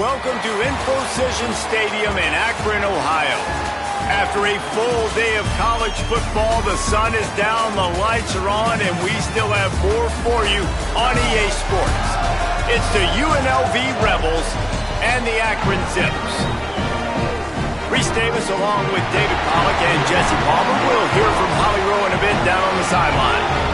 welcome to Infocision Stadium in Akron, Ohio. After a full day of college football, the sun is down, the lights are on, and we still have more for you on EA Sports. It's the UNLV Rebels and the Akron Zips. Reese Davis along with David Pollack and Jesse Palmer. We'll hear from Holly Rowe in a bit down on the sideline.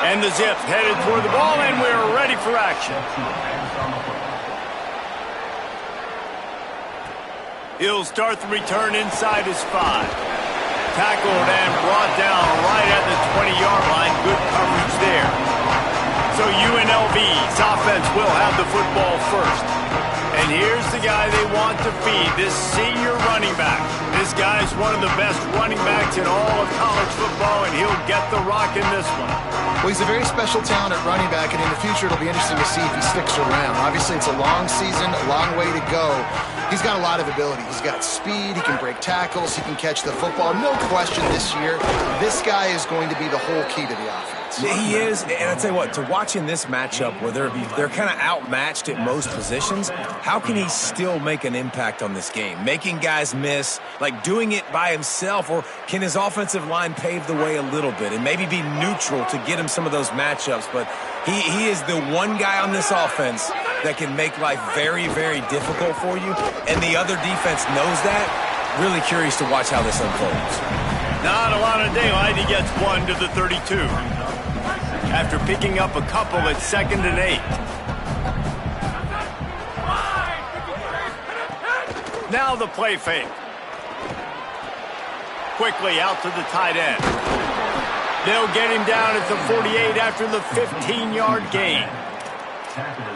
And the Zips headed toward the ball, and we're ready for action. He'll start the return inside his 5. Tackled and brought down right at the 20-yard line. Good coverage there. So UNLV's offense will have the football first. And here's the guy they want to feed, this senior running back. This guy's one of the best running backs in all of college football, and he'll get the rock in this one. Well, he's a very special talent at running back, and in the future it'll be interesting to see if he sticks around. Obviously, it's a long season, a long way to go. He's got a lot of ability. He's got speed, he can break tackles, he can catch the football. No question this year, this guy is going to be the whole key to the offense. He is, and I'll tell you what, to watch in this matchup where they're kind of outmatched at most positions, how can he still make an impact on this game? Making guys miss, like doing it by himself, or can his offensive line pave the way a little bit and maybe be neutral to get him some of those matchups? But he is the one guy on this offense that can make life very, very difficult for you, and the other defense knows that. Really curious to watch how this unfolds. Not a lot of daylight. He gets 1 to the 32. After picking up a couple at 2nd and 8. Now the play fake. Quickly out to the tight end. They'll get him down at the 48 after the 15-yard gain.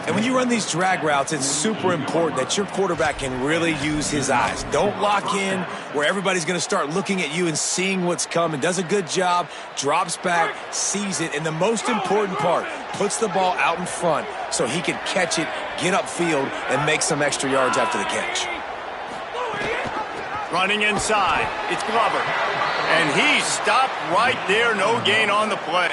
And when you run these drag routes, it's super important that your quarterback can really use his eyes. Don't lock in where everybody's going to start looking at you and seeing what's coming. Does a good job, drops back, sees it, and the most important part, puts the ball out in front so he can catch it, get upfield, and make some extra yards after the catch. Running inside, it's Glover. And he stopped right there, no gain on the play.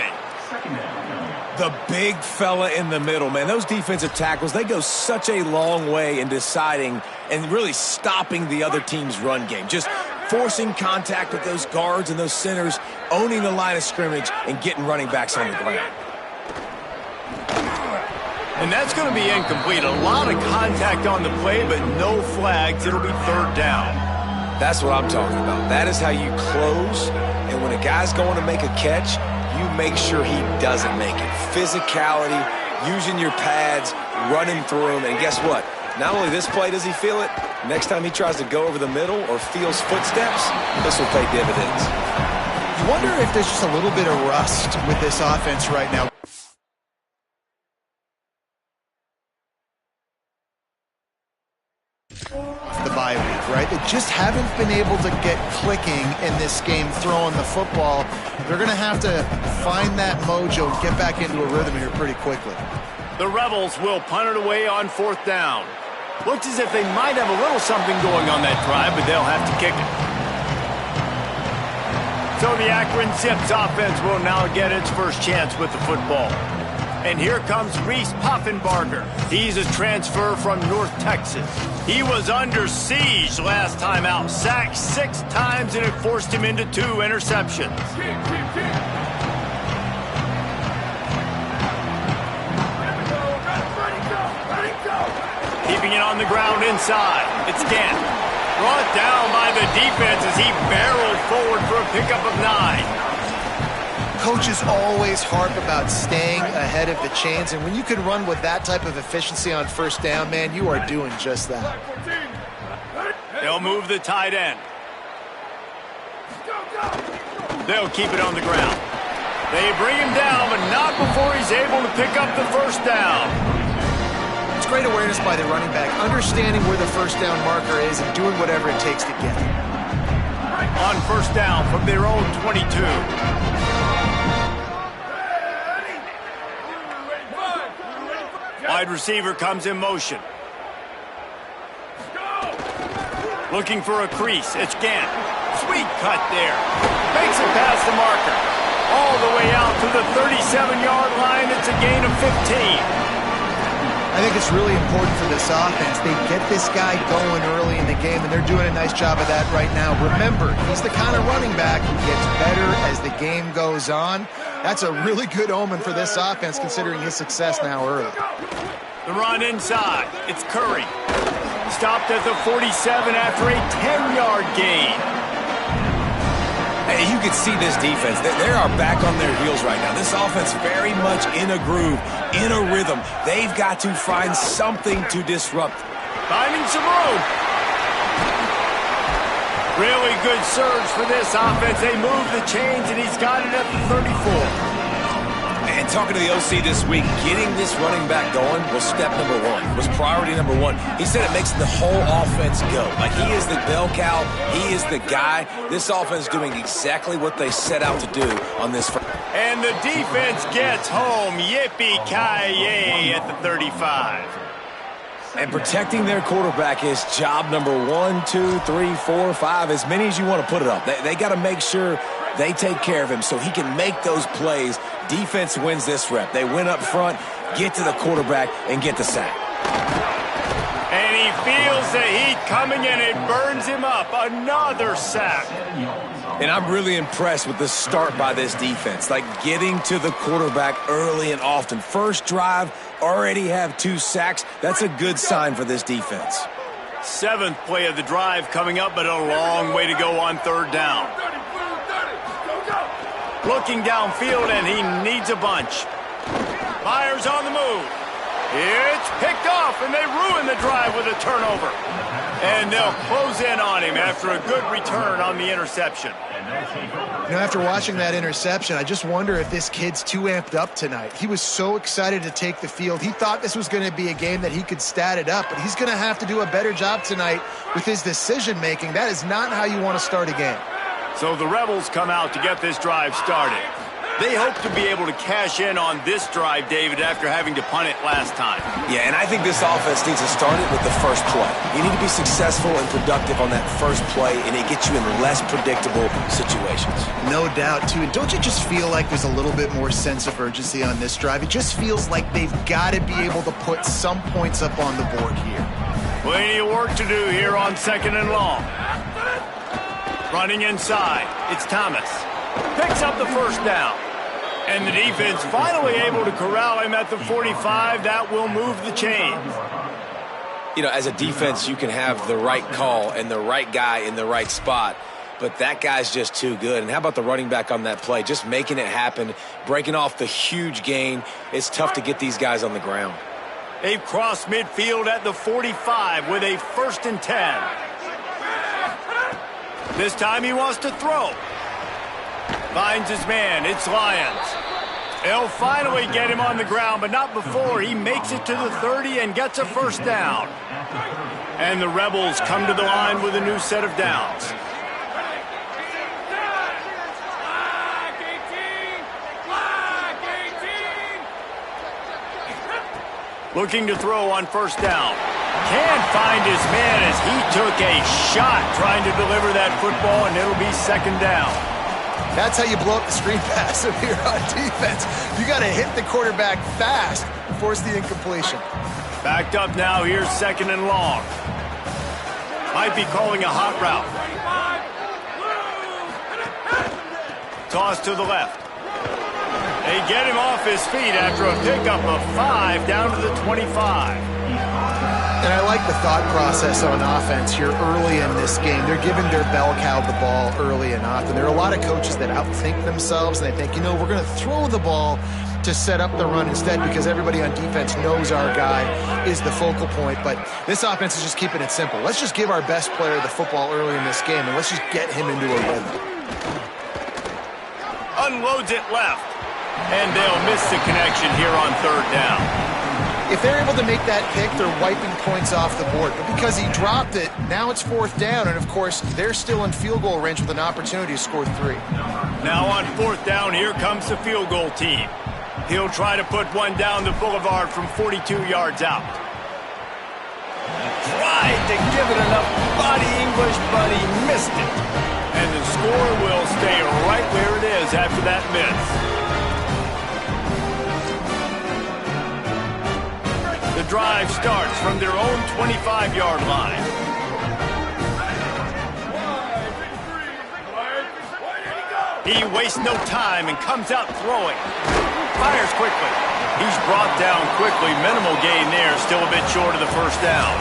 The big fella in the middle, man. Those defensive tackles, they go such a long way in deciding and really stopping the other team's run game. Just forcing contact with those guards and those centers, owning the line of scrimmage, and getting running backs on the ground. And that's going to be incomplete. A lot of contact on the play, but no flags. It'll be 3rd down. That's what I'm talking about. That is how you close. And when a guy's going to make a catch, you make sure he doesn't make it. Physicality, using your pads, running through them. And guess what? Not only this play does he feel it, next time he tries to go over the middle or feels footsteps, this will pay dividends. You wonder if there's just a little bit of rust with this offense right now. The bye week, right? They just haven't been able to get clicking in this game throwing the football. They're going to have to find that mojo and get back into a rhythm here pretty quickly. The Rebels will punt it away on 4th down. Looks as if they might have a little something going on that drive, but they'll have to kick it. So the Akron Zips offense will now get its first chance with the football. And here comes Reese Poffenbarger. He's a transfer from North Texas. He was under siege last time out, sacked 6 times, and it forced him into 2 interceptions. Keeping it on the ground inside. It's Gant. Brought down by the defense as he barreled forward for a pickup of 9. Coaches always harp about staying ahead of the chains, and when you can run with that type of efficiency on 1st down, man, you are doing just that. They'll move the tight end. They'll keep it on the ground. They bring him down, but not before he's able to pick up the 1st down. It's great awareness by the running back, understanding where the 1st down marker is and doing whatever it takes to get it. on first down from their own 22. Wide receiver comes in motion. Looking for a crease. It's Gant. Sweet cut there. Makes it past the marker. All the way out to the 37-yard line. It's a gain of 15. I think it's really important for this offense. They get this guy going early in the game, and they're doing a nice job of that right now. Remember, he's the kind of running back who gets better as the game goes on. That's a really good omen for this offense, considering his success now early. The run inside. It's Curry. Stopped at the 47 after a 10-yard gain. Hey, you can see this defense. They are back on their heels right now. This offense very much in a groove, in a rhythm. They've got to find something to disrupt. Finding some room. Really good surge for this offense. They move the chains, and he's got it at the 34. And talking to the OC this week, getting this running back going was step number one, was priority number one. He said it makes the whole offense go. Like, he is the bell cow. He is the guy. This offense is doing exactly what they set out to do on this. And the defense gets home. Yippee-ki-yay at the 35. And protecting their quarterback is job number 1, 2, 3, 4, 5, as many as you want to put it up. They got to make sure they take care of him so he can make those plays. Defense wins this rep. They win up front, get to the quarterback, and get the sack. And he feels the heat coming, and it burns him up. Another sack. And I'm really impressed with the start by this defense, like getting to the quarterback early and often. First drive, already have 2 sacks. That's a good sign for this defense. 7th play of the drive coming up, but a long way to go on 3rd down. Looking downfield, and he needs a bunch. Myers on the move. It's picked off, and they ruin the drive with a turnover. And they'll close in on him after a good return on the interception. You know, after watching that interception, I just wonder if this kid's too amped up tonight. He was so excited to take the field. He thought this was going to be a game that he could stat it up, but he's going to have to do a better job tonight with his decision-making. That is not how you want to start a game. So the Rebels come out to get this drive started. They hope to be able to cash in on this drive, David, after having to punt it last time. Yeah, and I think this offense needs to start it with the first play. You need to be successful and productive on that first play, and it gets you in less predictable situations. No doubt, too. And don't you just feel like there's a little bit more sense of urgency on this drive? It just feels like they've got to be able to put some points up on the board here. Plenty of work to do here on 2nd and long. Running inside, it's Thomas. Picks up the first down. And the defense finally able to corral him at the 45. That will move the chains. You know, as a defense, you can have the right call and the right guy in the right spot, but that guy's just too good. And how about the running back on that play? Just making it happen, breaking off the huge gain. It's tough to get these guys on the ground. They've crossed midfield at the 45 with a 1st and 10. This time he wants to throw. Finds his man. It's Lyons. They'll finally get him on the ground, but not before he makes it to the 30 and gets a first down. And the Rebels come to the line with a new set of downs. Looking to throw on first down. Can't find his man as he took a shot trying to deliver that football, and it'll be 2nd down. That's how you blow up the screen pass if you're on defense. You got to hit the quarterback fast and force the incompletion. Backed up now. Here's 2nd and long. Might be calling a hot route. Toss to the left. They get him off his feet after a pickup of 5 down to the 25. And I like the thought process on offense here early in this game. They're giving their bell cow the ball early and often. There are a lot of coaches that outthink themselves, and they think, you know, we're going to throw the ball to set up the run instead because everybody on defense knows our guy is the focal point. But this offense is just keeping it simple. Let's just give our best player the football early in this game, and let's just get him into a rhythm. Unloads it left. And they'll miss the connection here on 3rd down. If they're able to make that pick, they're wiping points off the board. But because he dropped it, now it's 4th down, and of course, they're still in field goal range with an opportunity to score 3. Now on 4th down, here comes the field goal team. He'll try to put one down the boulevard from 42 yards out. Tried to give it enough body English, but he missed it. And the score will stay right where it is after that miss. The drive starts from their own 25-yard line. He wastes no time and comes out throwing. Fires quickly. He's brought down quickly. Minimal gain there. Still a bit short of the 1st down.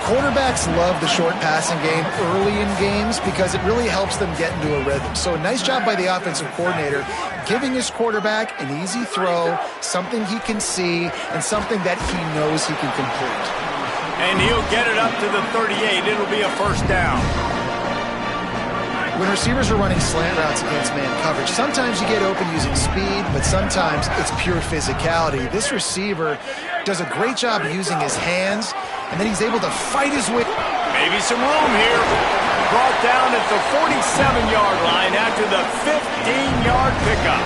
Quarterbacks love the short passing game early in games because it really helps them get into a rhythm. So a nice job by the offensive coordinator giving his quarterback an easy throw, something he can see, and something that he knows he can complete. And he'll get it up to the 38. It'll be a 1st down. When receivers are running slant routes against man coverage, sometimes you get open using speed, but sometimes it's pure physicality. This receiver does a great job using his hands, and then he's able to fight his way. Maybe some room here. Brought down at the 47-yard line after the 15-yard pickup.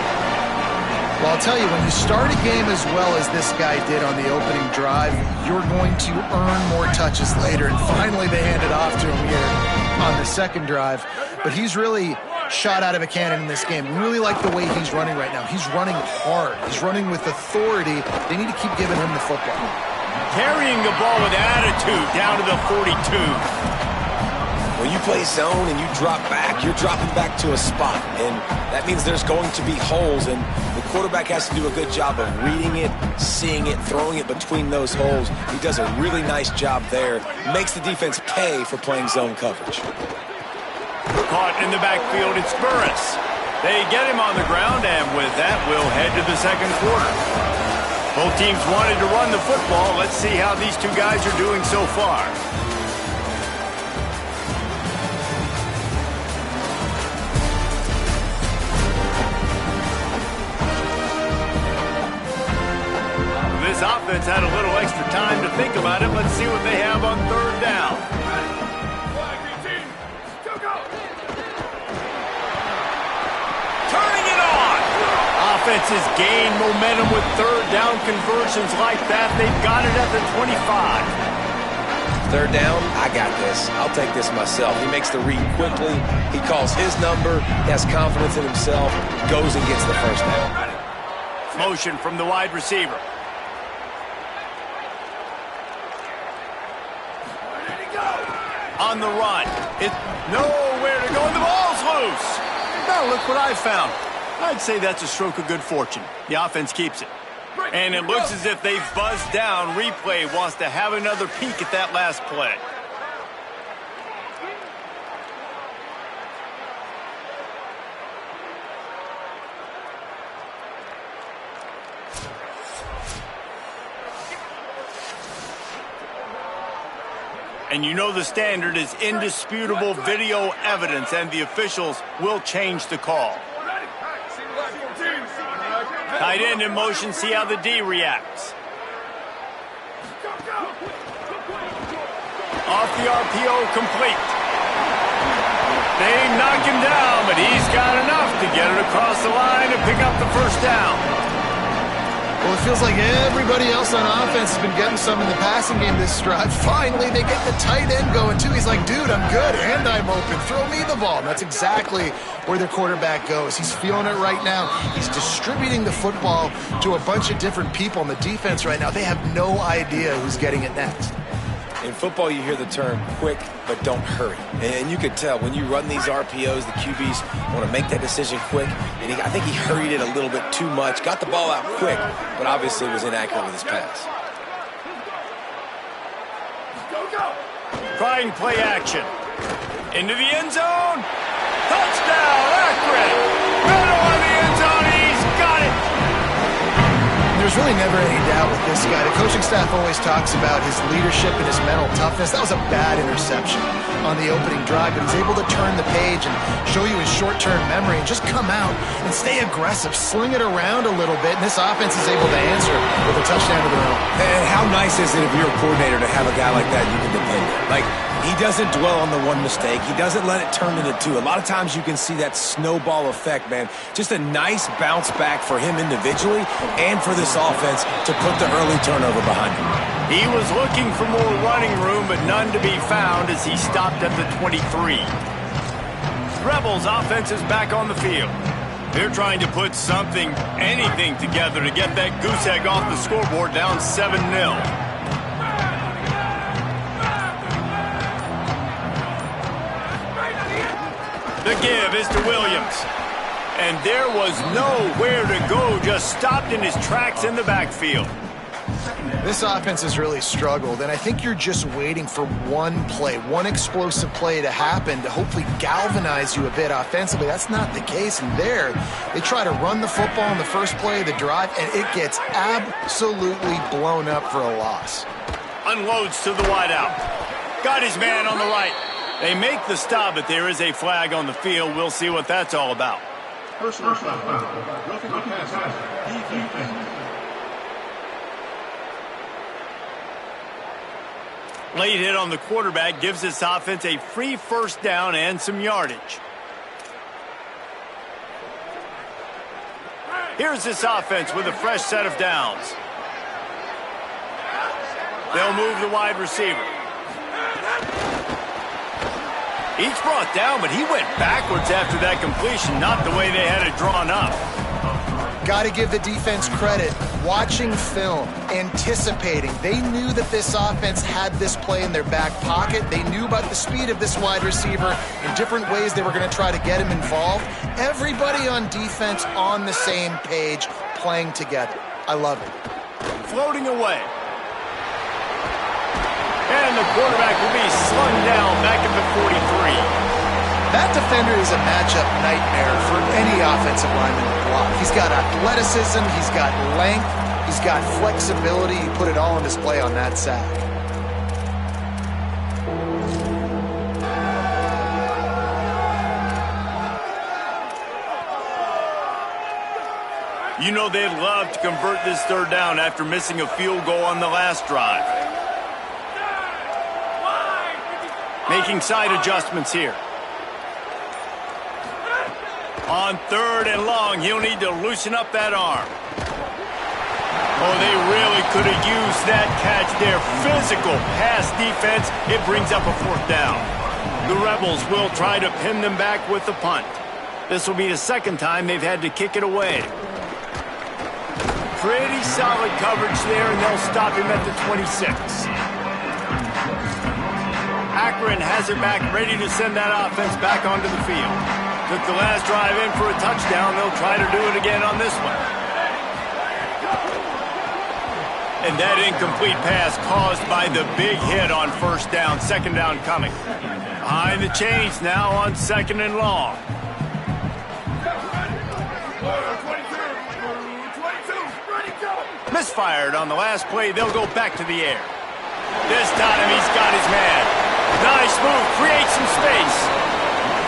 Well, I'll tell you, when you start a game as well as this guy did on the opening drive, you're going to earn more touches later, and finally they hand it off to him here on the 2nd drive. But he's really shot out of a cannon in this game. Really like the way he's running right now. He's running hard. He's running with authority. They need to keep giving him the football. Carrying the ball with attitude down to the 42. When you play zone and you drop back, you're dropping back to a spot. And that means there's going to be holes. And the quarterback has to do a good job of reading it, seeing it, throwing it between those holes. He does a really nice job there. Makes the defense pay for playing zone coverage. Caught in the backfield, it's Burris. They get him on the ground, and with that, we'll head to the 2nd quarter. Both teams wanted to run the football. Let's see how these two guys are doing so far. This offense had a little extra time to think about it. Let's see what they have on 3rd down. Offenses gain momentum with 3rd down conversions like that. They've got it at the 25. 3rd down, I got this. I'll take this myself. He makes the read quickly. He calls his number. He has confidence in himself. Goes and gets the 1st down. Motion from the wide receiver. On the run. It's nowhere to go, and the ball's loose. Now look what I found. I'd say that's a stroke of good fortune. The offense keeps it. And it looks as if they've buzzed down. Replay wants to have another peek at that last play. And you know the standard is indisputable video evidence, and the officials will change the call. Tight end in motion, see how the D reacts. Off the RPO, complete. They knock him down, but he's got enough to get it across the line and pick up the 1st down. Well, it feels like everybody else on offense has been getting some in the passing game this drive. Finally, they get the tight end going, too. He's like, dude, I'm good, and I'm open. Throw me the ball. And that's exactly where their quarterback goes. He's feeling it right now. He's distributing the football to a bunch of different people on the defense right now. They have no idea who's getting it next. In football, you hear the term quick, but don't hurry. And you could tell when you run these RPOs, the QBs want to make that decision quick. And I think he hurried it a little bit too much, got the ball out quick, but obviously was inaccurate with his pass. Trying play action. Into the end zone. Touchdown, Akron. Middle of the end zone. He's got it. There's There's really never any doubt with this guy. The coaching staff always talks about his leadership and his mental toughness. That was a bad interception on the opening drive, but he's able to turn the page and show you his short-term memory and just come out and stay aggressive, sling it around a little bit, and this offense is able to answer with a touchdown to their own. And how nice is it if you're a coordinator to have a guy like that you can depend on? Like, he doesn't dwell on the one mistake. He doesn't let it turn into two. A lot of times you can see that snowball effect, man. Just a nice bounce back for him individually and for this offense to put the early turnover behind him. He was looking for more running room, but none to be found as he stopped at the 23. Rebels offense is back on the field. They're trying to put something, anything together to get that goose egg off the scoreboard down 7-0. The give is to Williams. And there was nowhere to go, just stopped in his tracks in the backfield. This offense has really struggled, and I think you're just waiting for one play, one explosive play to happen to hopefully galvanize you a bit offensively. That's not the case, and there, they try to run the football in the first play of the drive, and it gets absolutely blown up for a loss. Unloads to the wideout. Got his man on the right. They make the stop, but there is a flag on the field. We'll see what that's all about. Personal foul. Late hit on the quarterback gives this offense a free first down and some yardage. Here's this offense with a fresh set of downs. They'll move the wide receiver. Each brought down, but he went backwards after that completion, not the way they had it drawn up. Got to give the defense credit. Watching film, anticipating. They knew that this offense had this play in their back pocket. They knew about the speed of this wide receiver in different ways they were going to try to get him involved. Everybody on defense on the same page, playing together. I love it. Floating away. And the quarterback will be slung down back at the 43. That defender is a matchup nightmare for any offensive lineman to block. He's got athleticism, he's got length, he's got flexibility. He put it all on display on that sack. You know they'd love to convert this third down after missing a field goal on the last drive. Making side adjustments here. On third and long, he'll need to loosen up that arm. Oh, they really could have used that catch there. Physical pass defense. It brings up a fourth down. The Rebels will try to pin them back with the punt. This will be the second time they've had to kick it away. Pretty solid coverage there, and they'll stop him at the 26. Akron has it back, ready to send that offense back onto the field. Took the last drive in for a touchdown. They'll try to do it again on this one. And that incomplete pass caused by the big hit on first down. Second down coming. Behind the chains now on second and long. Misfired on the last play. They'll go back to the air. This time he's got his man. Nice move. Creates some space.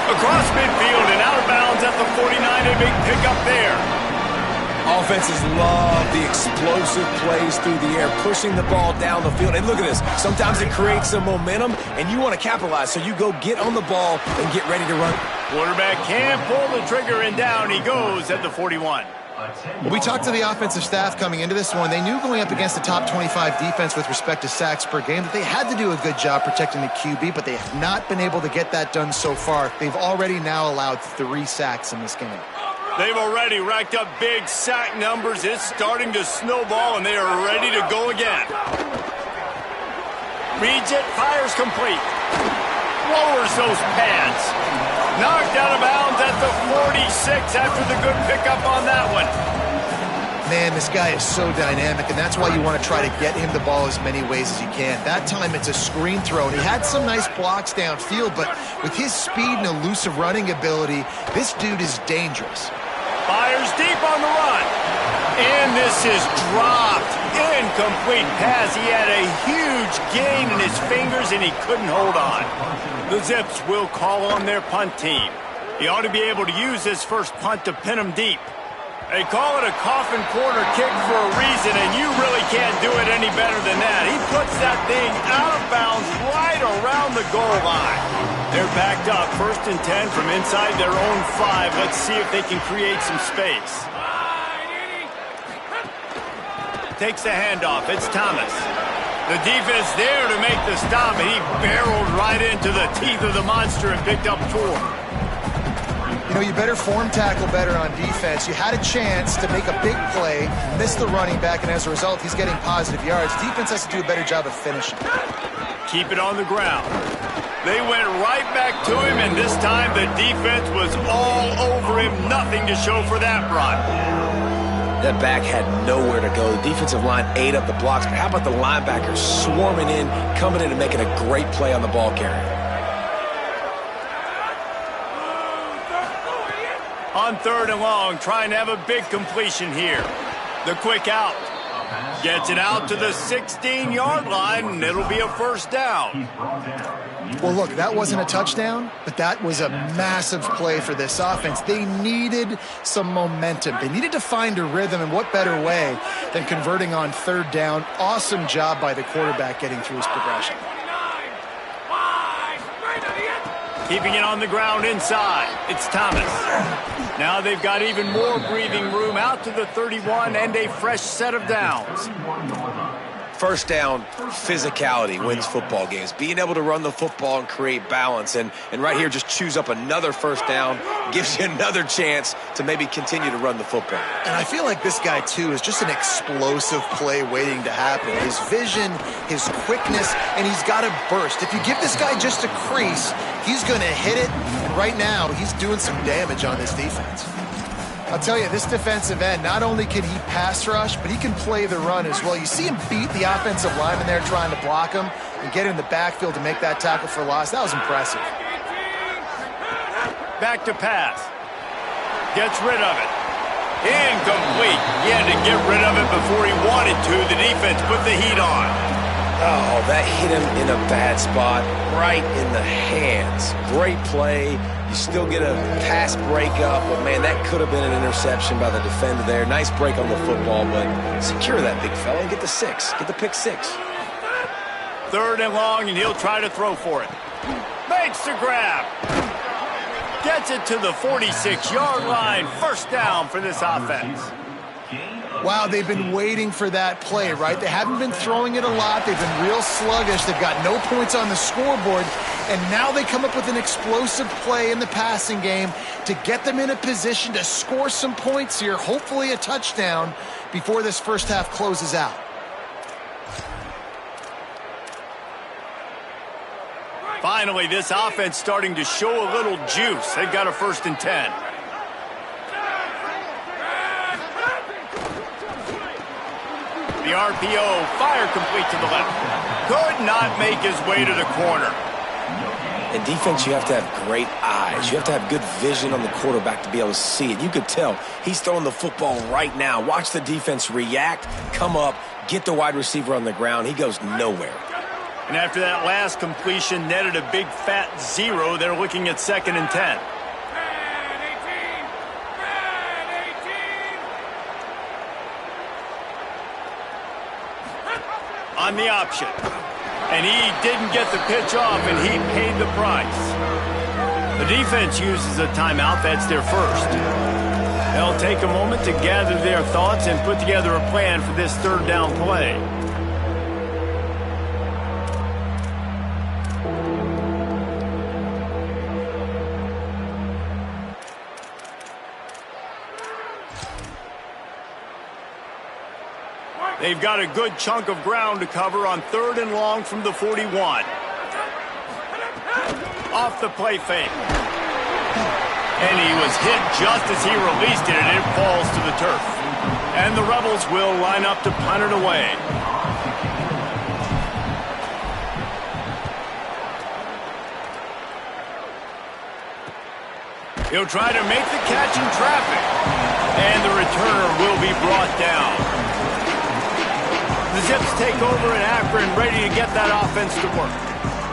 Across midfield and out of bounds at the 49. A big pickup there. Offenses love the explosive plays through the air, pushing the ball down the field. And look at this. Sometimes it creates some momentum, and you want to capitalize. So you go get on the ball and get ready to run. Quarterback can't pull the trigger, and down he goes at the 41. We talked to the offensive staff coming into this one. They knew going up against the top 25 defense with respect to sacks per game that they had to do a good job protecting the QB, but they have not been able to get that done so far. They've already now allowed 3 sacks in this game. They've already racked up big sack numbers. It's starting to snowball, and they are ready to go again. Reads it, fires complete. Lowers those pads. Knocked out of bounds at the 46 after the good pickup on that one. Man, this guy is so dynamic, and that's why you want to try to get him the ball as many ways as you can. That time it's a screen throw, and he had some nice blocks downfield, but with his speed and elusive running ability, this dude is dangerous. Fires deep on the run. And this is dropped. Incomplete pass. He had a huge gain in his fingers, and he couldn't hold on. The Zips will call on their punt team. He ought to be able to use his first punt to pin him deep. They call it a coffin corner kick for a reason, and you really can't do it any better than that. He puts that thing out of bounds right around the goal line. They're backed up, 1st and 10 from inside their own 5. Let's see if they can create some space. Takes the handoff. It's Thomas. The defense there to make the stop, and he barreled right into the teeth of the monster and picked up 4. You know, you better form tackle better on defense. You had a chance to make a big play, missed the running back, and as a result, he's getting positive yards. Defense has to do a better job of finishing. Keep it on the ground. They went right back to him, and this time the defense was all over him. Nothing to show for that run. That back had nowhere to go. The defensive line ate up the blocks, but how about the linebackers swarming in, coming in and making a great play on the ball carrier? On 3rd and long, trying to have a big completion here. The quick out. Gets it out to the 16-yard line, and it'll be a 1st down. Well, look, that wasn't a touchdown, but that was a massive play for this offense. They needed some momentum. They needed to find a rhythm, and what better way than converting on 3rd down. Awesome job by the quarterback getting through his progression. Keeping it on the ground inside. It's Thomas. Now they've got even more breathing room out to the 31 and a fresh set of downs. 1st down, physicality wins football games. Being able to run the football and create balance. And right here, just choose up another 1st down, gives you another chance to maybe continue to run the football. And I feel like this guy, too, is just an explosive play waiting to happen. His vision, his quickness, and he's got a burst. If you give this guy just a crease, he's going to hit it. And right now, he's doing some damage on this defense. I'll tell you, this defensive end, not only can he pass rush, but he can play the run as well. You see him beat the offensive lineman there trying to block him and get in the backfield to make that tackle for loss. That was impressive. Back to pass. Gets rid of it. Incomplete. He had to get rid of it before he wanted to. The defense put the heat on. Oh, that hit him in a bad spot, right in the hands. Great play. You still get a pass breakup, but, man, that could have been an interception by the defender there. Nice break on the football, but secure that big fella and get the 6. Get the pick 6. 3rd and long, and he'll try to throw for it. Makes the grab. Gets it to the 46-yard line. 1st down for this offense. Wow, they've been waiting for that play, right? They haven't been throwing it a lot. They've been real sluggish. They've got no points on the scoreboard. And now they come up with an explosive play in the passing game to get them in a position to score some points here, hopefully a touchdown, before this 1st half closes out. Finally, this offense starting to show a little juice. They've got a 1st and 10. The RPO, fire complete to the left. Could not make his way to the corner. In defense, you have to have great eyes. You have to have good vision on the quarterback to be able to see it. You could tell he's throwing the football right now. Watch the defense react, come up, get the wide receiver on the ground. He goes nowhere. And after that last completion netted a big fat 0, they're looking at 2nd and 10. On the option. And he didn't get the pitch off, and he paid the price. The defense uses a timeout. That's their 1st. They'll take a moment to gather their thoughts and put together a plan for this 3rd down play. They've got a good chunk of ground to cover on 3rd and long from the 41. Off the play fake. And he was hit just as he released it, and it falls to the turf. And the Rebels will line up to punt it away. He'll try to make the catch in traffic. And the returner will be brought down. The Zips take over in Akron, ready to get that offense to work.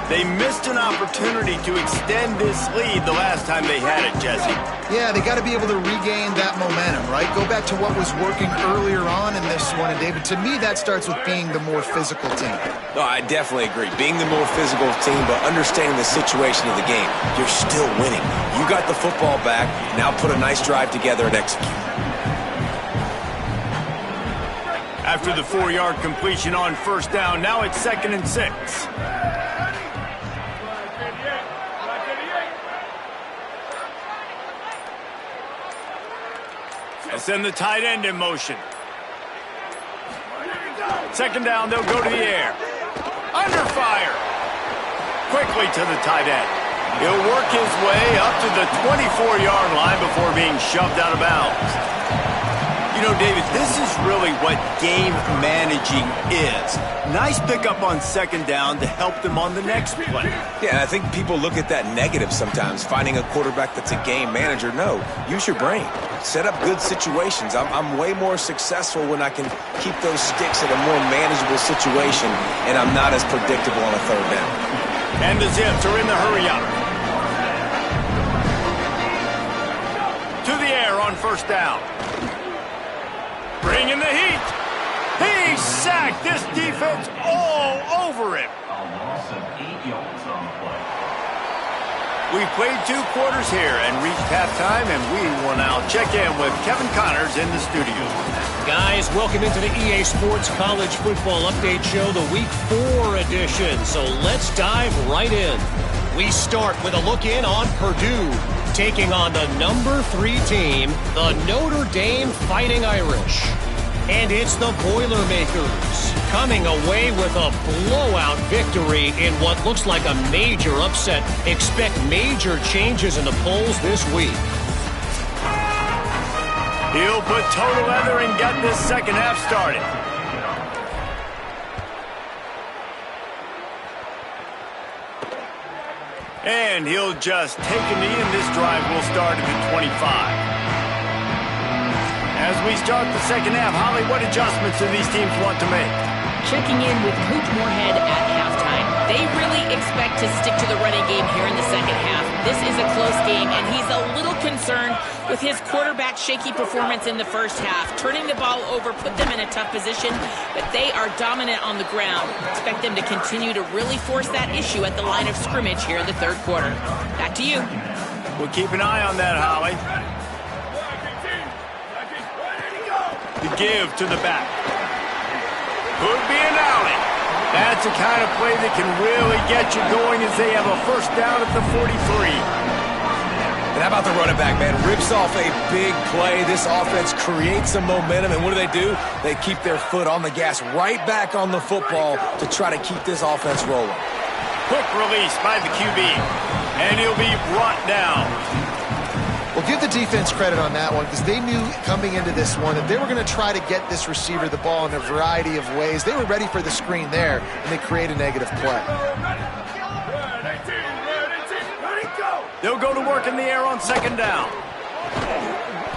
They missed an opportunity to extend this lead the last time they had it, Jesse. Yeah, they got to be able to regain that momentum, right? Go back to what was working earlier on in this one. And, David, to me, that starts with being the more physical team. No, I definitely agree. Being the more physical team, but understanding the situation of the game. You're still winning. You got the football back. Now put a nice drive together and execute. After the 4-yard completion on first down, now it's 2nd and 6. And send the tight end in motion. 2nd down, they'll go to the air. Under fire. Quickly to the tight end. He'll work his way up to the 24-yard line before being shoved out of bounds. You know, David, this is really what game managing is. Nice pickup on 2nd down to help them on the next play. Yeah, I think people look at that negative sometimes, finding a quarterback that's a game manager. No, use your brain. Set up good situations. I'm way more successful when I can keep those sticks in a more manageable situation, and I'm not as predictable on a 3rd down. And the Zips are in the hurry-up. To the air on first down. Bringing the heat. He sacked this defense all over him. A loss of 8 yards on the play. We've played 2 quarters here and reached halftime, and we will now check in with Kevin Connors in the studio. Guys, welcome into the EA Sports College Football Update Show, the Week 4 edition. So let's dive right in. We start with a look in on Purdue, taking on the number 3 team, the Notre Dame Fighting Irish. And it's the Boilermakers coming away with a blowout victory in what looks like a major upset. Expect major changes in the polls this week. He'll put total leather and get this second half started. And he'll just take a knee, and this drive will start at the 25. As we start the second half, Holly, what adjustments do these teams want to make? Checking in with Coach Moorhead at halftime. They really expect to stick to the running game here in the second half. This is a close game, and he's a little concerned with his quarterback's shaky performance in the first half. Turning the ball over put them in a tough position, but they are dominant on the ground. Expect them to continue to really force that issue at the line of scrimmage here in the third quarter. Back to you. We'll keep an eye on that, Holly. The give to the back. Could be an alley. That's the kind of play that can really get you going as they have a first down at the 43. And how about the running back, man? Rips off a big play. This offense creates some momentum, and what do? They keep their foot on the gas right back on the football to try to keep this offense rolling. Quick release by the QB, and he'll be brought down. Well, give the defense credit on that one because they knew coming into this one that they were going to try to get this receiver the ball in a variety of ways. They were ready for the screen there, and they create a negative play. They'll go to work in the air on second down.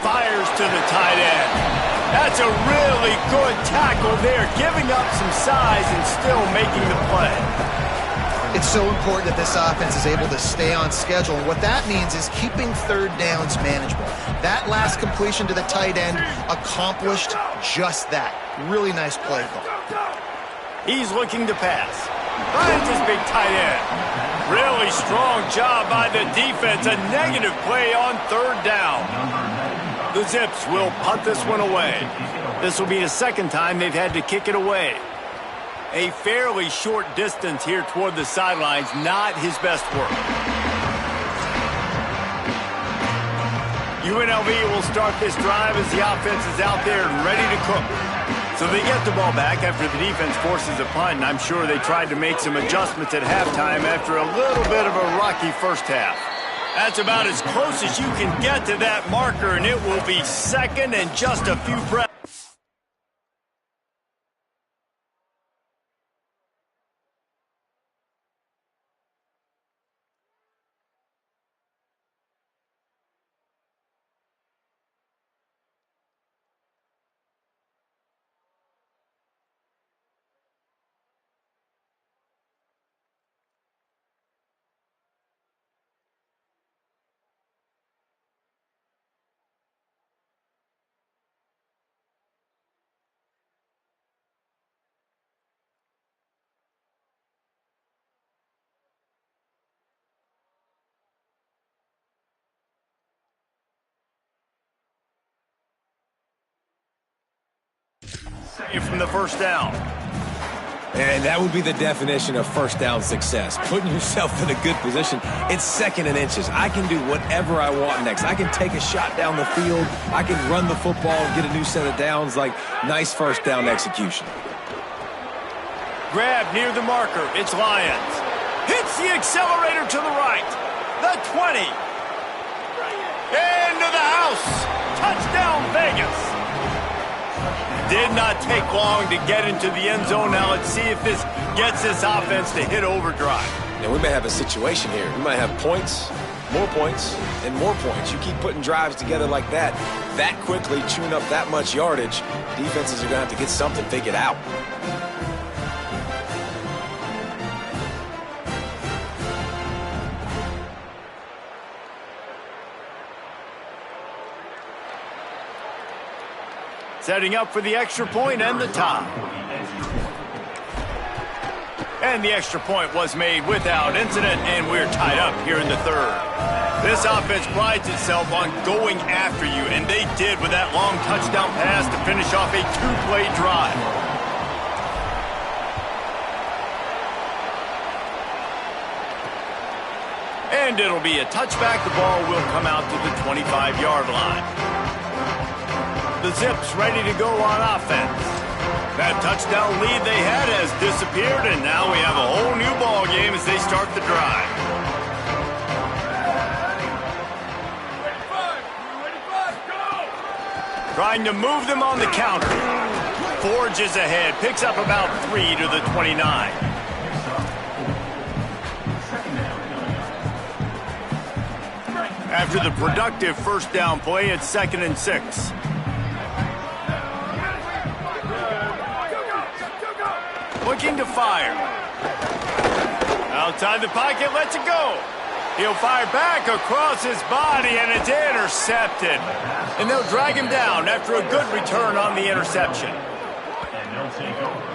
Fires to the tight end. That's a really good tackle there, giving up some size and still making the play. It's so important that this offense is able to stay on schedule. And what that means is keeping third downs manageable. That last completion to the tight end accomplished just that. Really nice play call. He's looking to pass. Finds his big tight end. Really strong job by the defense. A negative play on third down. The Zips will punt this one away. This will be the second time they've had to kick it away. A fairly short distance here toward the sidelines, not his best work. UNLV will start this drive as the offense is out there and ready to cook. So they get the ball back after the defense forces a punt, and I'm sure they tried to make some adjustments at halftime after a little bit of a rocky first half. That's about as close as you can get to that marker, and it will be second and just a few breaths. From the first down. And that would be the definition of first down success. Putting yourself in a good position. It's 2nd and inches. I can do whatever I want next. I can take a shot down the field. I can run the football and get a new set of downs. Like, nice first down execution. Grab near the marker. It's Lions. Hits the accelerator to the right. The 20. Into the house. Touchdown, Vegas. Did not take long to get into the end zone. Now let's see if this gets this offense to hit overdrive. And we may have a situation here. We might have points, and more points. You keep putting drives together like that quickly, chewing up that much yardage, defenses are going to have to get something figured out. Setting up for the extra point and the tie. And the extra point was made without incident, and we're tied up here in the 3rd. This offense prides itself on going after you, and they did with that long touchdown pass to finish off a 2-play drive. And it'll be a touchback. The ball will come out to the 25-yard line. The Zips ready to go on offense. That touchdown lead they had has disappeared, and now we have a whole new ball game as they start the drive. Trying to move them on the counter. Forges ahead, picks up about 3 to the 29. After the productive first down play, it's 2nd and 6. Looking to fire. Outside the pocket, lets it go. He'll fire back across his body, and it's intercepted. And they'll drag him down after a good return on the interception.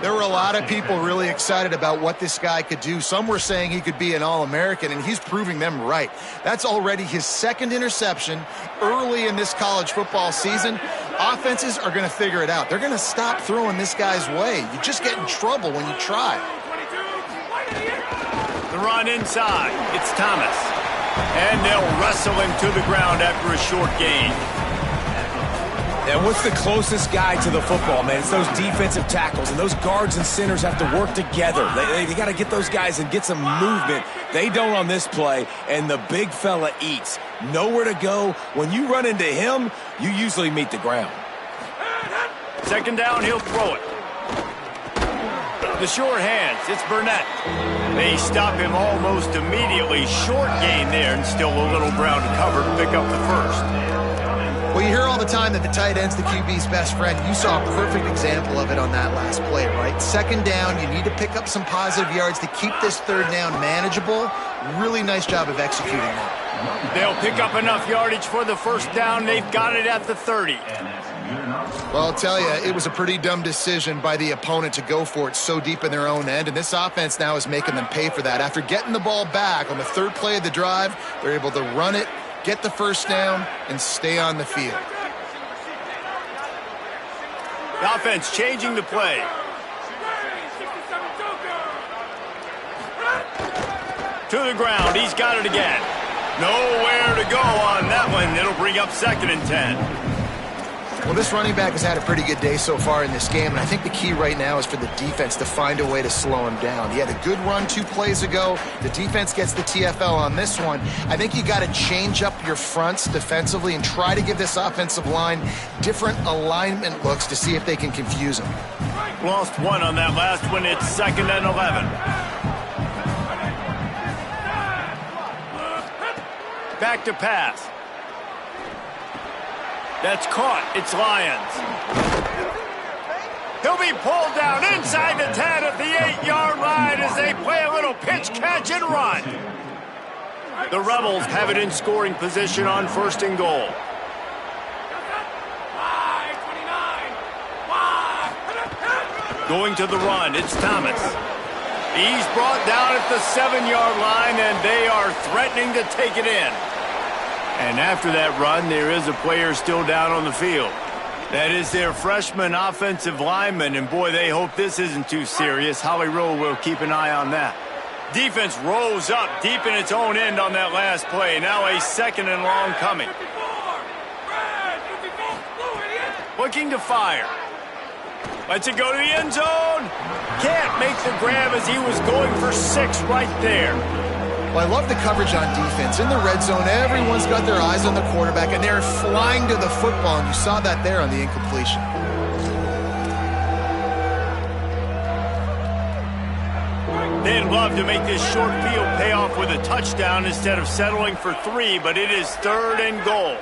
There were a lot of people really excited about what this guy could do. Some were saying he could be an All-American, and he's proving them right. That's already his 2nd interception early in this college football season. Offenses are going to figure it out. They're going to stop throwing this guy's way. You just get in trouble when you try. The run inside. It's Thomas. And they'll wrestle him to the ground after a short gain. And what's the closest guy to the football, man? It's those defensive tackles, and those guards and centers have to work together. They got to get those guys and get some movement. They don't on this play, and the big fella eats. Nowhere to go. When you run into him, you usually meet the ground. 2nd down, he'll throw it. The short hands, it's Burnett. They stop him almost immediately. Short gain there, and still a little ground to cover to pick up the first. Well, you hear all the time that the tight end's the QB's best friend. You saw a perfect example of it on that last play, right? 2nd down, you need to pick up some positive yards to keep this 3rd down manageable. Really nice job of executing that. They'll pick up enough yardage for the first down. They've got it at the 30. Well, I'll tell you, it was a pretty dumb decision by the opponent to go for it so deep in their own end, and this offense now is making them pay for that. After getting the ball back on the 3rd play of the drive, they're able to run it, get the first down, and stay on the field. The offense changing the play. To the ground. He's got it again. Nowhere to go on that one. It'll bring up 2nd and 10. Well, this running back has had a pretty good day so far in this game, and I think the key right now is for the defense to find a way to slow him down. He had a good run 2 plays ago. The defense gets the TFL on this one. I think you got to change up your fronts defensively and try to give this offensive line different alignment looks to see if they can confuse him. Lost 1 on that last one. It's 2nd and 11. Back to pass. That's caught. It's Lions. He'll be pulled down inside the 10 at the 8-yard line as they play a little pitch, catch, and run. The Rebels have it in scoring position on 1st and goal. Going to the run, it's Thomas. He's brought down at the 7-yard line, and they are threatening to take it in. And after that run, there is a player still down on the field. That is their freshman offensive lineman, and boy, they hope this isn't too serious. Holly Rowe will keep an eye on that. Defense rolls up deep in its own end on that last play. Now a 2nd and long coming. Looking to fire. Lets it go to the end zone. Can't make the grab as he was going for 6 right there. Well, I love the coverage on defense. In the red zone, everyone's got their eyes on the quarterback, and they're flying to the football, and you saw that there on the incompletion. They'd love to make this short field pay off with a touchdown instead of settling for 3, but it is 3rd and goal.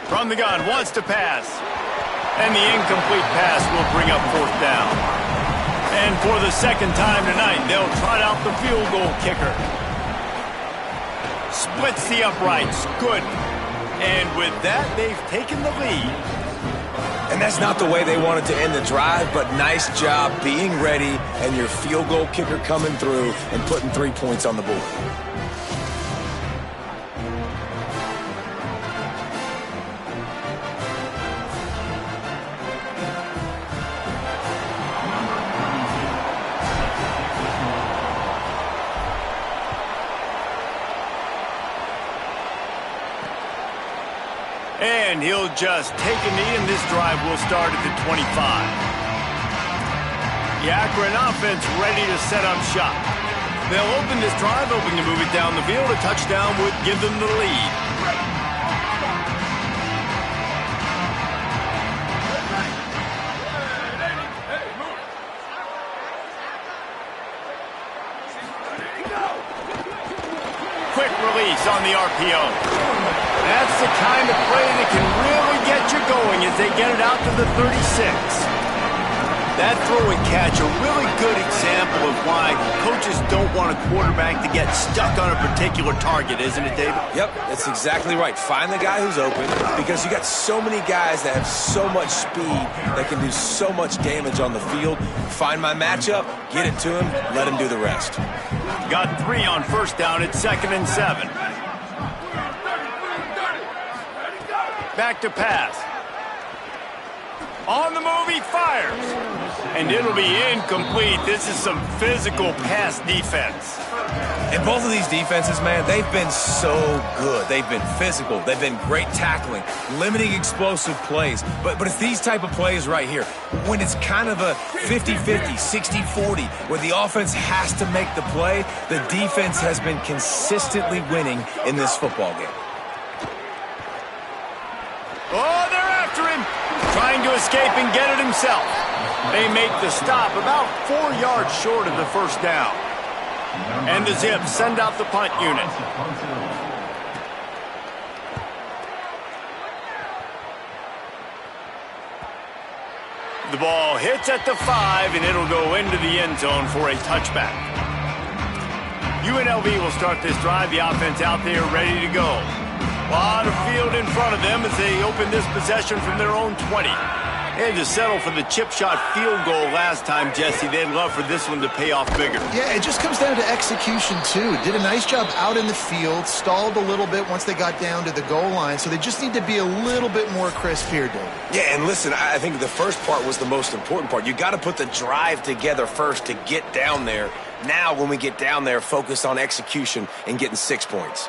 From the gun, wants to pass. And the incomplete pass will bring up 4th down. And for the 2nd time tonight, they'll trot out the field goal kicker. Splits the uprights. Good. And with that, they've taken the lead. And that's not the way they wanted to end the drive, but nice job being ready and your field goal kicker coming through and putting 3 points on the board. And he'll just take a knee, and this drive will start at the 25. The Akron offense ready to set up shop. They'll open this drive, hoping to move it down the field. A touchdown would give them the lead. Quick release on the RPO. That's the kind of play that can really get you going as they get it out to the 36. That throw and catch, a really good example of why coaches don't want a quarterback to get stuck on a particular target, isn't it, David? Yep, that's exactly right. Find the guy who's open, because you got so many guys that have so much speed that can do so much damage on the field. Find my matchup, get it to him, let him do the rest. Got 3 on 1st down at 2nd and 7. Back to pass. On the move, he fires. And it'll be incomplete. This is some physical pass defense. And both of these defenses, man, they've been so good. They've been physical. They've been great tackling, limiting explosive plays. But it's these type of plays right here, when it's kind of a 50-50, 60-40, where the offense has to make the play, the defense has been consistently winning in this football game. Oh, they're after him. Trying to escape and get it himself. They make the stop about 4 yards short of the 1st down. And the Zips send out the punt unit. The ball hits at the 5, and it'll go into the end zone for a touchback. UNLV will start this drive. The offense out there ready to go. A lot of field in front of them as they open this possession from their own 20. They had to settle for the chip shot field goal last time, Jesse. They'd love for this one to pay off bigger. Yeah, it just comes down to execution, too. Did a nice job out in the field, stalled a little bit once they got down to the goal line, so they just need to be a little bit more crisp here, David. Yeah, and listen, I think the first part was the most important part. You got to put the drive together first to get down there. Now, when we get down there, focus on execution and getting 6 points.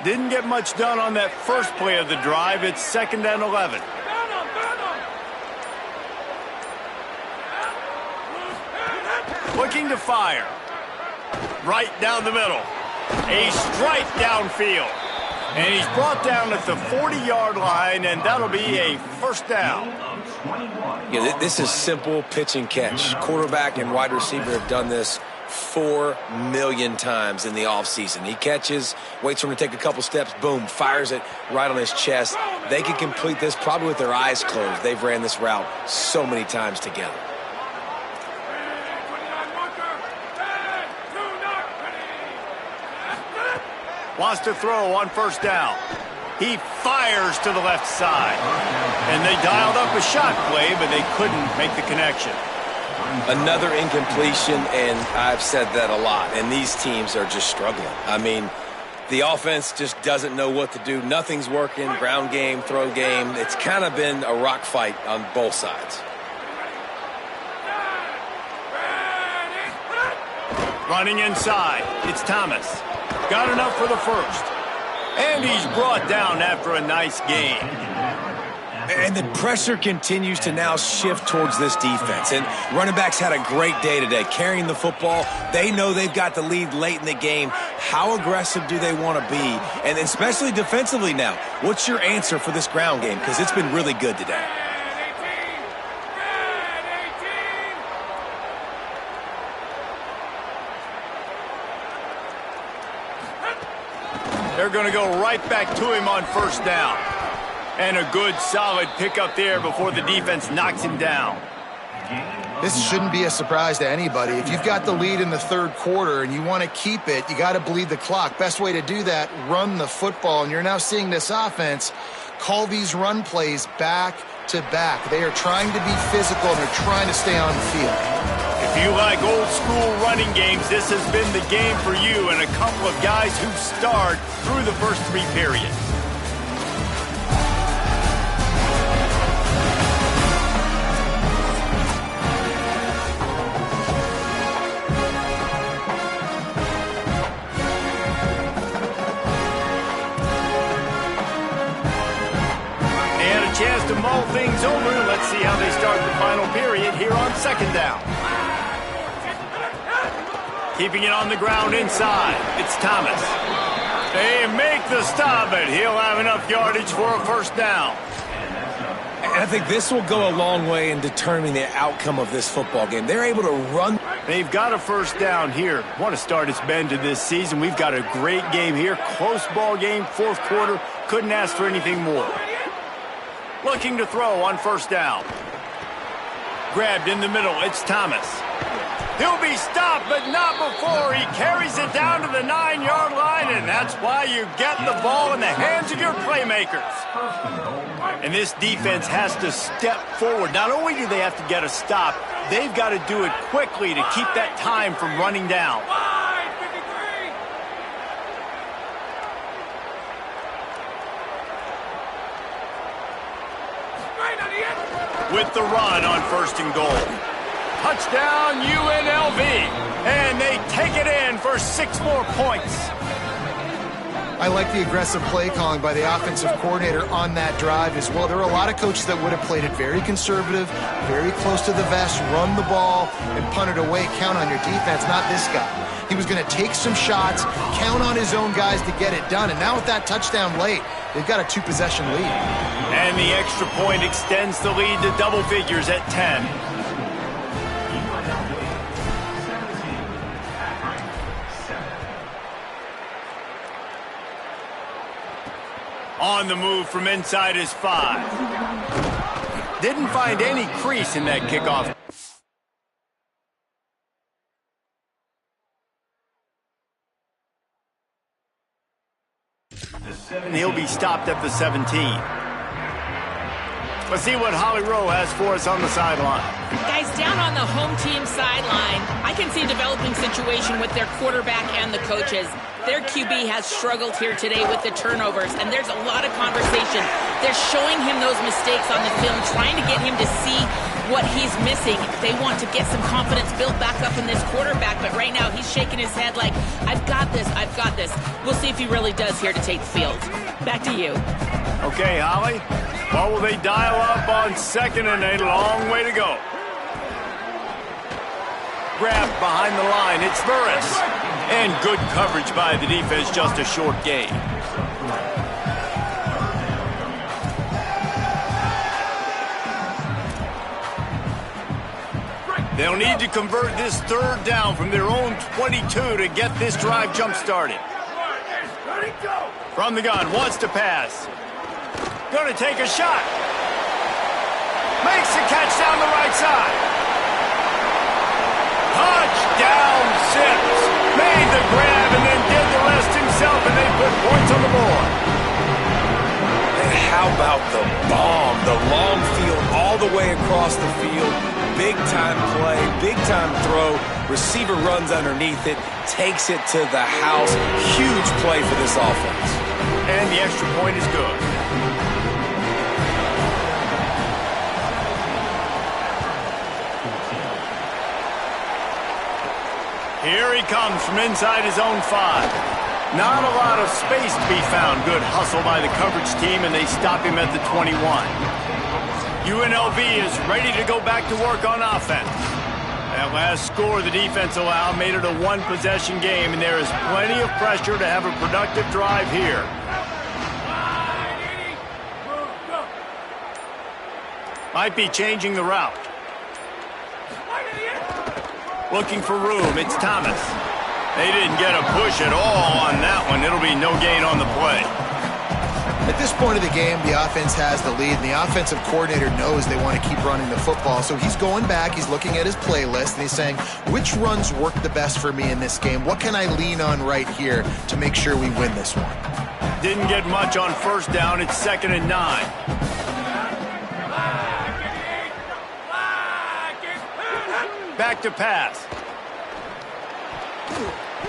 Didn't get much done on that first play of the drive. It's 2nd and 11. Looking to fire. Right down the middle. A strike downfield. And he's brought down at the 40-yard line, and that'll be a 1st down. Yeah, this is simple pitch and catch. Quarterback and wide receiver have done this 4 million times in the offseason. He catches, waits for him to take a couple steps, boom, fires it right on his chest. They can complete this probably with their eyes closed. They've ran this route so many times together. Wants to throw on 1st down. He fires to the left side. And they dialed up a shot play, but they couldn't make the connection. Another incompletion, and I've said that a lot, and these teams are just struggling. I mean, the offense just doesn't know what to do. Nothing's working, ground game, throw game. It's kind of been a rock fight on both sides. Running inside, it's Thomas. Got enough for the first. And he's brought down after a nice game. And the pressure continues to now shift towards this defense. And running backs had a great day today, carrying the football. They know they've got the lead late in the game. How aggressive do they want to be? And especially defensively now, what's your answer for this ground game? Because it's been really good today. They're going to go right back to him on first down. And a good, solid pickup there before the defense knocks him down. This shouldn't be a surprise to anybody. If you've got the lead in the third quarter and you want to keep it, you got to bleed the clock. Best way to do that, run the football. And you're now seeing this offense call these run plays back to back. They are trying to be physical and they're trying to stay on the field. If you like old school running games, this has been the game for you and a couple of guys who starred through the first three periods. Chance to mull things over. Let's see how they start the final period here on second down. Keeping it on the ground inside. It's Thomas. They make the stop, but he'll have enough yardage for a first down. And I think this will go a long way in determining the outcome of this football game. They're able to run. They've got a first down here. What a start it's been to this season. We've got a great game here. Close ball game, fourth quarter. Couldn't ask for anything more. Looking to throw on first down. Grabbed in the middle, it's Thomas. He'll be stopped, but not before he carries it down to the 9-yard line, and that's why you get the ball in the hands of your playmakers. And this defense has to step forward. Not only do they have to get a stop, they've got to do it quickly to keep that time from running down. With the run on first and goal. Touchdown UNLV. And they take it in for 6 more points. I like the aggressive play calling by the offensive coordinator on that drive as well. There are a lot of coaches that would have played it very conservative, very close to the vest, run the ball, and punt it away. Count on your defense, not this guy. He was going to take some shots, count on his own guys to get it done. And now with that touchdown late, they've got a 2-possession lead. And the extra point extends the lead to double figures at 10. On the move from inside his 5. Didn't find any crease in that kickoff. And he'll be stopped at the 17. Let's see what Holly Rowe has for us on the sideline. Guys, down on the home team sideline, I can see a developing situation with their quarterback and the coaches. Their QB has struggled here today with the turnovers, and there's a lot of conversation. They're showing him those mistakes on the film, trying to get him to see what he's missing. They want to get some confidence built back up in this quarterback, but right now he's shaking his head like, I've got this, I've got this. We'll see if he really does here to take the field. Back to you. Okay, Holly. What will they dial up on second and a long way to go? Grabbed behind the line, it's Burris. And good coverage by the defense, just a short gain. They'll need to convert this third down from their own 22 to get this drive jump-started. From the gun, wants to pass. Going to take a shot. Makes the catch down the right side. Touchdown, Sims. Made the grab and then did the rest himself, and they put points on the board. And how about the bomb? The long field all the way across the field. Big-time play, big-time throw. Receiver runs underneath it, takes it to the house. Huge play for this offense. And the extra point is good. Here he comes from inside his own 5. Not a lot of space to be found. Good hustle by the coverage team, and they stop him at the 21. UNLV is ready to go back to work on offense. That last score the defense allowed made it a one-possession game, and there is plenty of pressure to have a productive drive here. Might be changing the route. Looking for room, it's Thomas. They didn't get a push at all on that one. It'll be no gain on the play. At this point of the game, the offense has the lead, and the offensive coordinator knows they want to keep running the football. So he's going back, he's looking at his playlist, and he's saying, which runs work the best for me in this game? What can I lean on right here to make sure we win this one? Didn't get much on first down. It's 2nd and 9. Back to pass.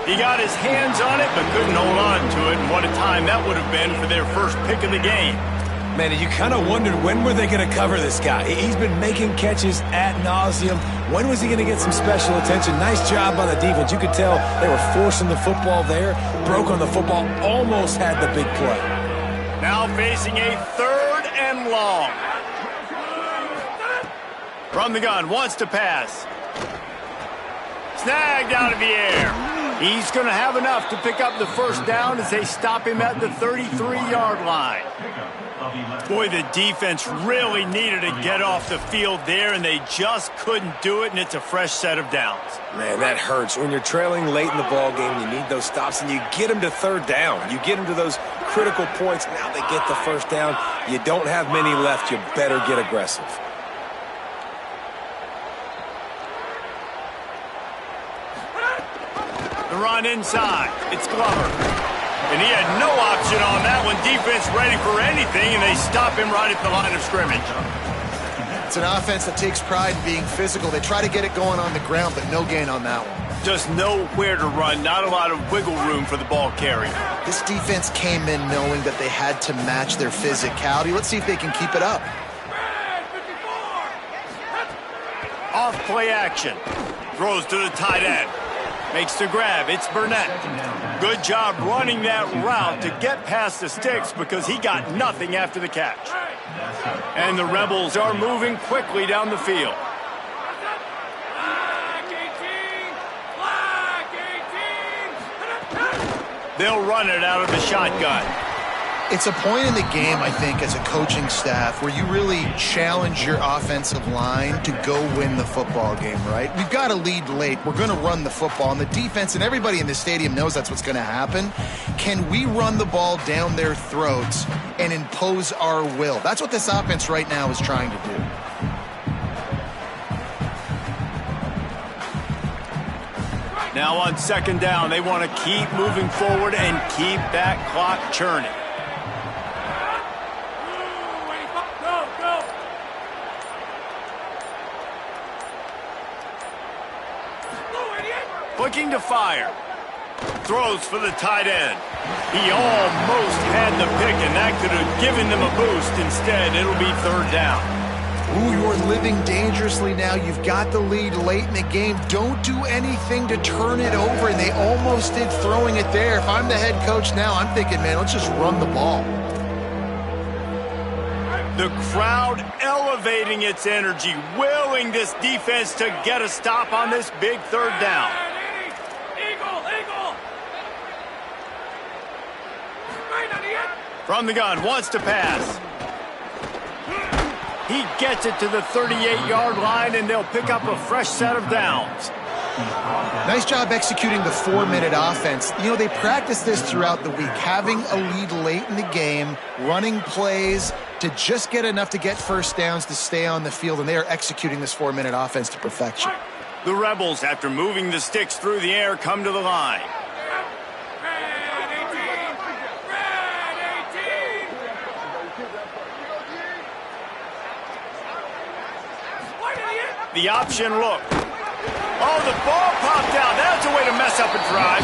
He got his hands on it, but couldn't hold on to it. And what a time that would have been for their first pick of the game. Man, you kind of wondered when were they going to cover this guy. He's been making catches ad nauseum. When was he going to get some special attention? Nice job by the defense. You could tell they were forcing the football there. Broke on the football, almost had the big play. Now facing a 3rd and long. From the gun, wants to pass. Snagged out of the air. He's going to have enough to pick up the first down as they stop him at the 33-yard line. Boy, the defense really needed to get off the field there, and they just couldn't do it, and it's a fresh set of downs. Man, that hurts. When you're trailing late in the ball game, you need those stops, and you get them to 3rd down. You get them to those critical points. Now they get the first down. You don't have many left. You better get aggressive. The run inside. It's Glover. And he had no option on that one. Defense ready for anything, and they stop him right at the line of scrimmage. It's an offense that takes pride in being physical. They try to get it going on the ground, but no gain on that one. Just nowhere to run. Not a lot of wiggle room for the ball carrier. This defense came in knowing that they had to match their physicality. Let's see if they can keep it up. Off play action. Throws to the tight end. Makes the grab. It's Burnett. Good job running that route to get past the sticks because he got nothing after the catch. And the Rebels are moving quickly down the field. They'll run it out of the shotgun. It's a point in the game, I think, as a coaching staff where you really challenge your offensive line to go win the football game, right? We've got a lead late. We're going to run the football. And the defense and everybody in the stadium knows that's what's going to happen. Can we run the ball down their throats and impose our will? That's what this offense right now is trying to do. Now on 2nd down, they want to keep moving forward and keep that clock churning. Looking to fire. Throws for the tight end. He almost had the pick, and that could have given them a boost. Instead, it'll be 3rd down. Ooh, you're living dangerously now. You've got the lead late in the game. Don't do anything to turn it over, and they almost did throwing it there. If I'm the head coach now, I'm thinking, man, let's just run the ball. The crowd elevating its energy, willing this defense to get a stop on this big 3rd down. From the gun, wants to pass. He gets it to the 38-yard line, and they'll pick up a fresh set of downs. Nice job executing the 4-minute offense. You know, they practice this throughout the week, having a lead late in the game, running plays to just get enough to get first downs to stay on the field, and they are executing this 4-minute offense to perfection. The Rebels, after moving the sticks through the air, come to the line. The option look. Oh, the ball popped out. That's a way to mess up a drive.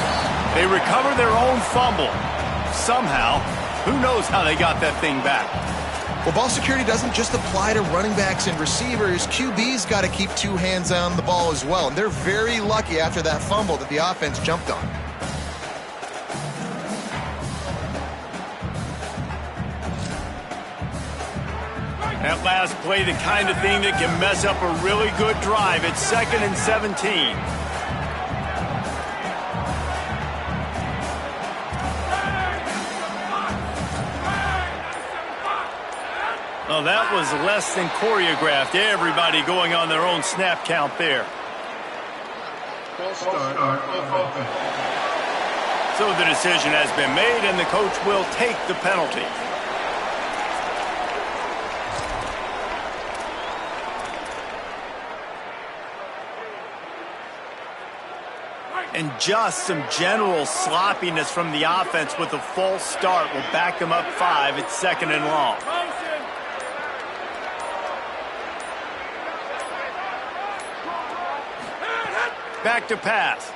They recover their own fumble. Somehow, who knows how they got that thing back. Well, ball security doesn't just apply to running backs and receivers. QB's got to keep two hands on the ball as well. And they're very lucky after that fumble that the offense jumped on. That last play, the kind of thing that can mess up a really good drive. It's 2nd and 17. Oh, that was less than choreographed. Everybody going on their own snap count there. So the decision has been made, and the coach will take the penalty. And just some general sloppiness from the offense with a false start will back them up 5. It's 2nd and long. Back to pass.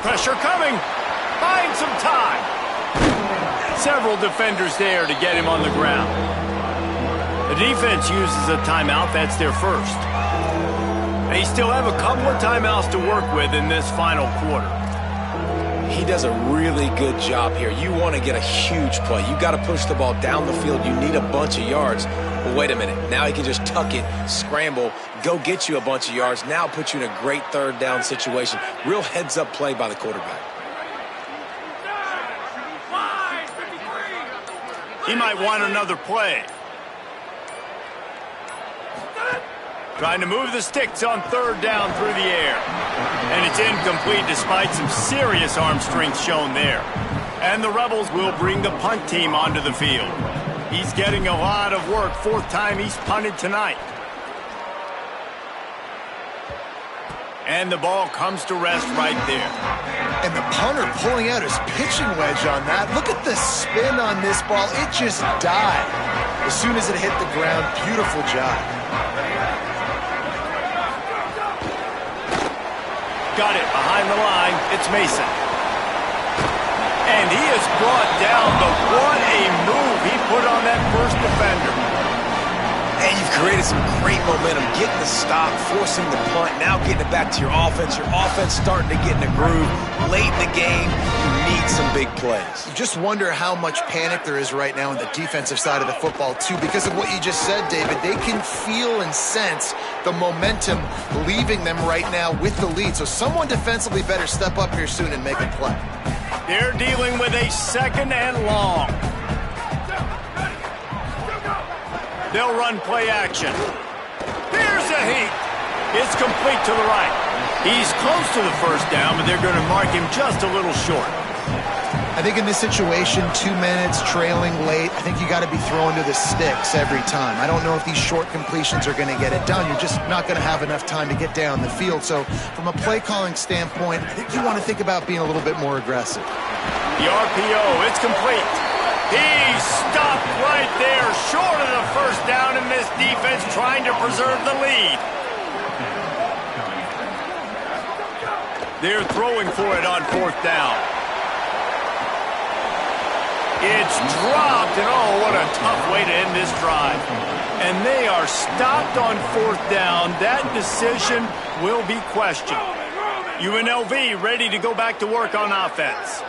Pressure coming. Find some time. Several defenders there to get him on the ground. The defense uses a timeout. That's their first. They still have a couple of timeouts to work with in this final quarter. He does a really good job here. You want to get a huge play. You got to push the ball down the field. You need a bunch of yards. Well, wait a minute. Now he can just tuck it, scramble, go get you a bunch of yards. Now put you in a great 3rd down situation. Real heads-up play by the quarterback. He might want another play. Trying to move the sticks on 3rd down through the air. And it's incomplete despite some serious arm strength shown there. And the Rebels will bring the punt team onto the field. He's getting a lot of work. 4th time he's punted tonight. And the ball comes to rest right there. And the punter pulling out his pitching wedge on that. Look at the spin on this ball. It just died as soon as it hit the ground. Beautiful job. Got it behind the line. It's Mason. And he is brought down, but what a move he put on that first defender. And you've created some great momentum. Getting the stop, forcing the punt, now getting it back to your offense. Your offense starting to get in a groove. Late in the game, you need some big plays. You just wonder how much panic there is right now on the defensive side of the football, too, because of what you just said, David. They can feel and sense the momentum leaving them right now with the lead. So someone defensively better step up here soon and make a play. They're dealing with a 2nd and long. They'll run play action. Here's a heat. It's complete to the right. He's close to the 1st down, but they're going to mark him just a little short. I think in this situation, 2 minutes, trailing late, I think you got to be throwing to the sticks every time. I don't know if these short completions are going to get it done. You're just not going to have enough time to get down the field. So from a play calling standpoint, I think you want to think about being a little bit more aggressive. The RPO, it's complete. He's stopped right there, short of the 1st down, and this defense trying to preserve the lead. They're throwing for it on 4th down. It's dropped, and oh, what a tough way to end this drive. And they are stopped on 4th down. That decision will be questioned. UNLV ready to go back to work on offense.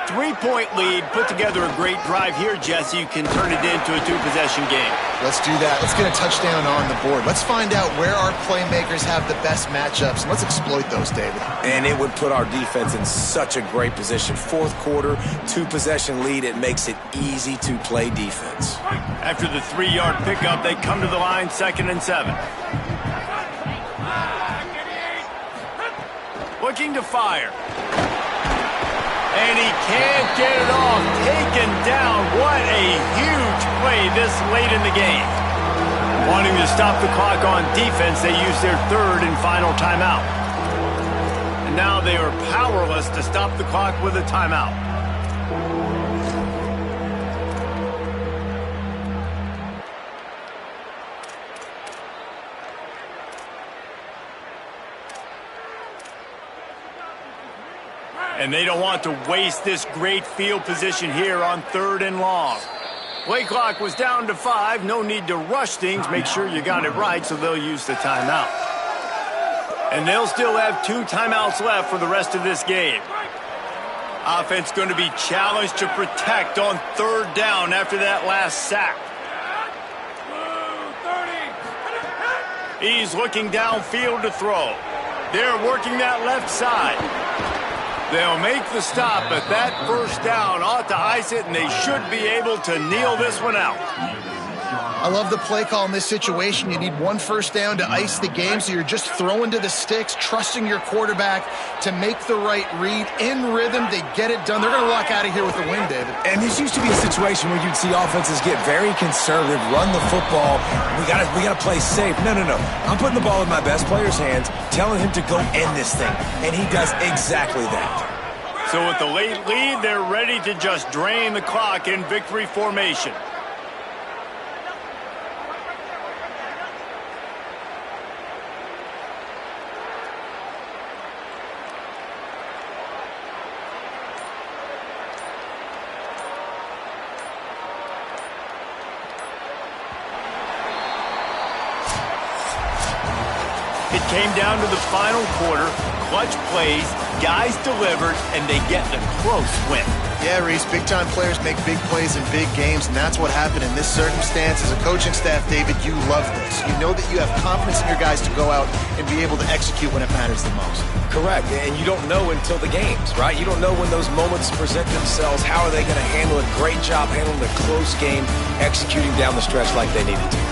3-point lead, put together a great drive here, Jesse. You can turn it into a 2-possession game. Let's do that. Let's get a touchdown on the board. Let's find out where our playmakers have the best matchups, and let's exploit those, David. And it would put our defense in such a great position. 4th quarter, 2-possession lead. It makes it easy to play defense. After the 3-yard pickup, they come to the line, 2nd and 7. Looking to fire. And he can't get it off. Taken down. What a huge play this late in the game. Wanting to stop the clock on defense, they use their 3rd and final timeout. And now they are powerless to stop the clock with a timeout. And they don't want to waste this great field position here on 3rd and long. Play clock was down to 5. No need to rush things. Make sure you got it right, so they'll use the timeout. And they'll still have 2 timeouts left for the rest of this game. Offense going to be challenged to protect on 3rd down after that last sack. He's looking downfield to throw. They're working that left side. They'll make the stop, but that 1st down ought to ice it, and they should be able to kneel this one out. I love the play call in this situation. You need 1 first down to ice the game, so you're just throwing to the sticks, trusting your quarterback to make the right read. In rhythm, they get it done. They're going to walk out of here with a win, David. And this used to be a situation where you'd see offenses get very conservative, run the football. We gotta play safe. No. I'm putting the ball in my best player's hands, telling him to go end this thing, and he does exactly that. So with the late lead, they're ready to just drain the clock in victory formation. It came down to the final quarter, clutch plays, guys delivered, and they get a close win. Yeah, Reese, big-time players make big plays in big games, and that's what happened in this circumstance. As a coaching staff, David, you love this. You know that you have confidence in your guys to go out and be able to execute when it matters the most. Correct, and you don't know until the games, right? You don't know when those moments present themselves. How are they going to handle it? Great job handling the close game, executing down the stretch like they needed to.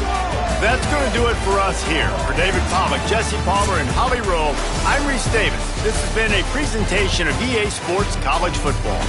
That's going to do it for us here. For David Pollack, Jesse Palmer, and Holly Rowe, I'm Reese Davis. This has been a presentation of EA Sports College Football.